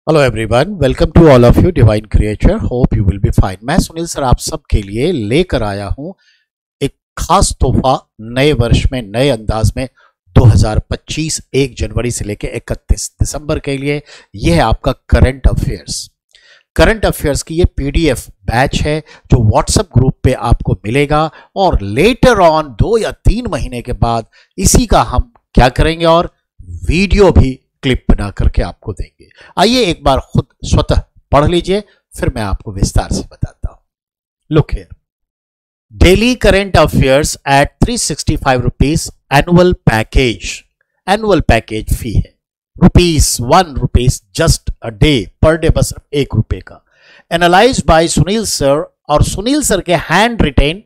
Hello everyone, welcome to all of you divine creature. Hope you will be fine. मैं Sunil sir आप सबके लिए लेकर आया हूं एक खास तोहफा नए वर्ष में, नए अंदाज में 2025 1 जनवरी से लेकर 31 दिसंबर के लिए। यह है आपका करंट अफेयर्स की ये पीडीएफ बैच है जो व्हाट्सएप ग्रुप पे आपको मिलेगा और लेटर ऑन 2 या 3 महीने के बाद इसी का हम क्या करेंगे और वीडियो भी क्लिप बना करके आपको देंगे। आइए एक बार खुद स्वतः पढ़ लीजिए, फिर मैं आपको विस्तार से बताता हूं। Look here, daily current affairs at 365 rupees annual package fee है ₹1 just a day, per day बस ₹1 का। एनालाइज्ड बाय सुनील सर, और सुनील सर के हैंड रिटेन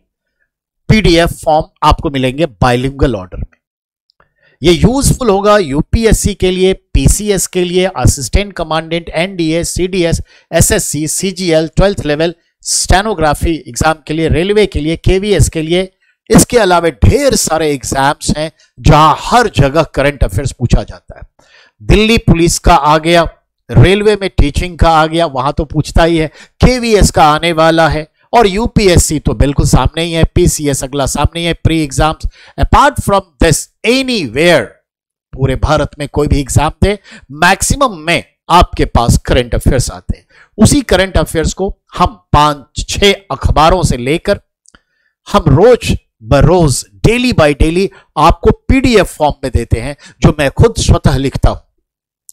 पीडीएफ फॉर्म आपको मिलेंगे बाइलिंगुअल ऑर्डर में। ये यूजफुल होगा यूपीएससी के लिए, पीसीएस के लिए, assistant commandant, NDA, CDS, SSC, CGL, 12th level stenography exam के लिए, रेलवे के लिए, केवीएस के लिए। इसके अलावा ढेर सारे एग्जाम्स हैं जहां हर जगह करंट अफेयर्स पूछा जाता है। दिल्ली पुलिस का आ गया, रेलवे में टीचिंग का आ गया, वहां तो पूछता ही है, केवीएस का आने वाला है, और यूपीएससी तो बिल्कुल सामने ही है, पीसीएस अगला सामने ही है, pre exams. Apart from this anywhere, पूरे भारत में कोई भी एग्जाम दे, मैक्सिमम में आपके पास करंट अफेयर्स आते हैं। उसी करंट अफेयर्स को हम 5-6 अखबारों से लेकर हम रोज बरोज, डेली बाय डेली आपको पीडीएफ फॉर्म में देते हैं, जो मैं खुद स्वतः लिखता हूं।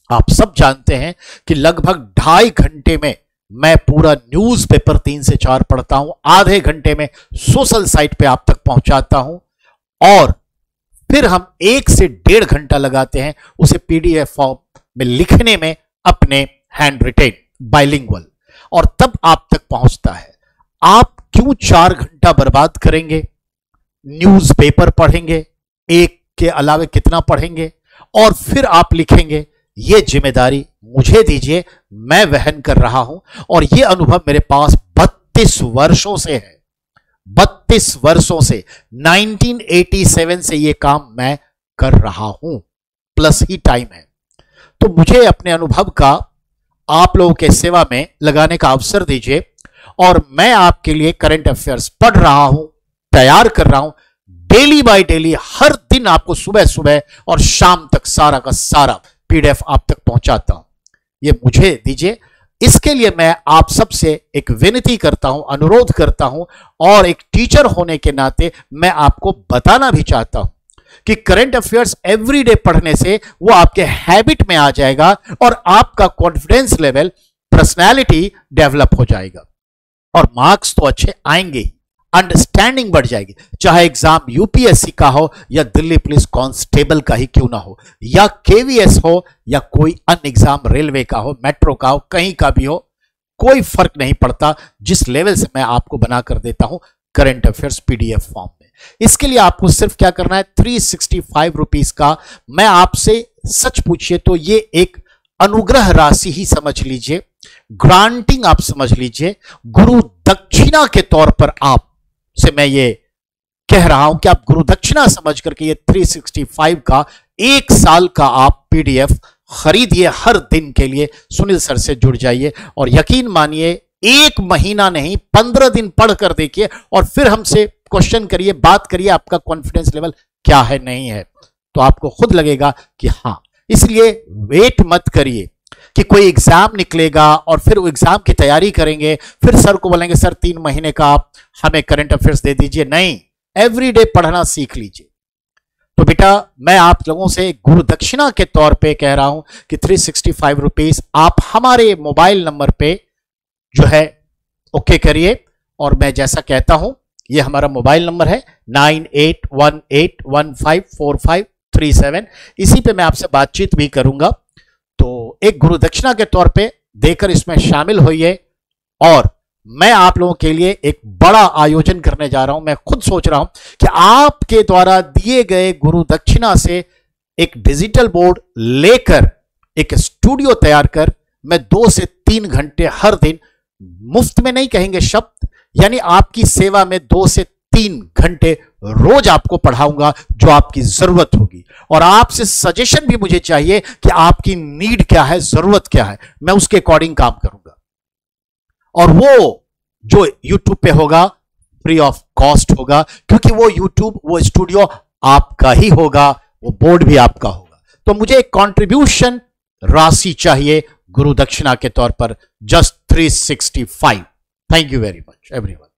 आप सब जानते हैं कि लगभग 2.5 घंटे में मैं पूरा न्यूज़पेपर 3 से 4 पढ़ता हूं, आधे घंटे में सोशल साइट पे आप तक पहुंचाता हूं, और फिर हम 1 से 1.5 घंटा लगाते हैं उसे पीडीएफ फॉर्म में लिखने में, अपने हैंड रिटेन बाइलिंगुअल, और तब आप तक पहुंचता है। आप क्यों 4 घंटा बर्बाद करेंगे? न्यूज़पेपर पढ़ेंगे, एक के अलावे कितना पढ़ेंगे, और फिर आप लिखेंगे। ये जिम्मेदारी मुझे दीजिए, मैं वहन कर रहा हूं, और यह अनुभव मेरे पास 32 वर्षों से है। 32 वर्षों से, 1987 से यह काम मैं कर रहा हूं, प्लस ही टाइम है। तो मुझे अपने अनुभव का आप लोगों के सेवा में लगाने का अवसर दीजिए, और मैं आपके लिए करंट अफेयर्स पढ़ रहा हूं, तैयार कर रहा हूं, डेली बाय डेली, हर दिन आपको सुबह सुबह और शाम तक सारा का सारा पीडीएफ आप तक पहुंचाता हूं। ये मुझे दीजिए। इसके लिए मैं आप सबसे एक विनती करता हूं, अनुरोध करता हूं, और एक टीचर होने के नाते मैं आपको बताना भी चाहता हूं कि करंट अफेयर्स एवरीडे पढ़ने से वो आपके हैबिट में आ जाएगा, और आपका कॉन्फिडेंस लेवल, पर्सनैलिटी डेवलप हो जाएगा, और मार्क्स तो अच्छे आएंगे ही, अंडरस्टैंडिंग बढ़ जाएगी। चाहे एग्जाम यूपीएससी का हो या दिल्ली पुलिस कांस्टेबल का ही क्यों ना हो, या केवीएस हो, या कोई अन्य एग्जाम रेलवे का हो, मेट्रो का हो, कहीं का भी हो, कोई फर्क नहीं पड़ता। जिस लेवल से मैं आपको बना कर देता हूं करंट अफेयर्स पीडीएफ फॉर्म में, इसके लिए आपको सिर्फ क्या करना है, 365 रुपीज का। मैं आपसे सच पूछिए तो ये एक अनुग्रह राशि ही समझ लीजिए, ग्रांटिंग आप समझ लीजिए, गुरु दक्षिणा के तौर पर आप से मैं ये कह रहा हूं कि आप गुरु दक्षिणा समझ करके ये 365 का 1 साल का आप पीडीएफ खरीदिए। हर दिन के लिए सुनील सर से जुड़ जाइए, और यकीन मानिए 1 महीना नहीं, 15 दिन पढ़ कर देखिए, और फिर हमसे क्वेश्चन करिए, बात करिए, आपका कॉन्फिडेंस लेवल क्या है, नहीं है, तो आपको खुद लगेगा कि हां। इसलिए वेट मत करिए कि कोई एग्जाम निकलेगा और फिर वो एग्जाम की तैयारी करेंगे, फिर सर को बोलेंगे सर 3 महीने का आप हमें करंट अफेयर्स दे दीजिए। नहीं, एवरीडे पढ़ना सीख लीजिए। तो बेटा, मैं आप लोगों से गुरु दक्षिणा के तौर पे कह रहा हूं कि 365 रुपीज आप हमारे मोबाइल नंबर पे जो है ओके करिए, और मैं जैसा कहता हूं, ये हमारा मोबाइल नंबर है 9818154537। इसी पे मैं आपसे बातचीत भी करूंगा, तो एक गुरु दक्षिणा के तौर पे देकर इसमें शामिल होइए। और मैं आप लोगों के लिए एक बड़ा आयोजन करने जा रहा हूं। मैं खुद सोच रहा हूं कि आपके द्वारा दिए गए गुरु दक्षिणा से एक डिजिटल बोर्ड लेकर, एक स्टूडियो तैयार कर, मैं 2 से 3 घंटे हर दिन, मुफ्त में नहीं कहेंगे शब्द, यानी आपकी सेवा में 2 से 3 घंटे रोज आपको पढ़ाऊंगा जो आपकी जरूरत होगी, और आपसे सजेशन भी मुझे चाहिए कि आपकी नीड क्या है, जरूरत क्या है, मैं उसके अकॉर्डिंग काम करूंगा। और वो जो यूट्यूब पे होगा फ्री ऑफ कॉस्ट होगा, क्योंकि वो यूट्यूब, वो स्टूडियो आपका ही होगा, वो बोर्ड भी आपका होगा। तो मुझे एक कंट्रीब्यूशन राशि चाहिए गुरु दक्षिणा के तौर पर, just 365। Thank you very much everyone.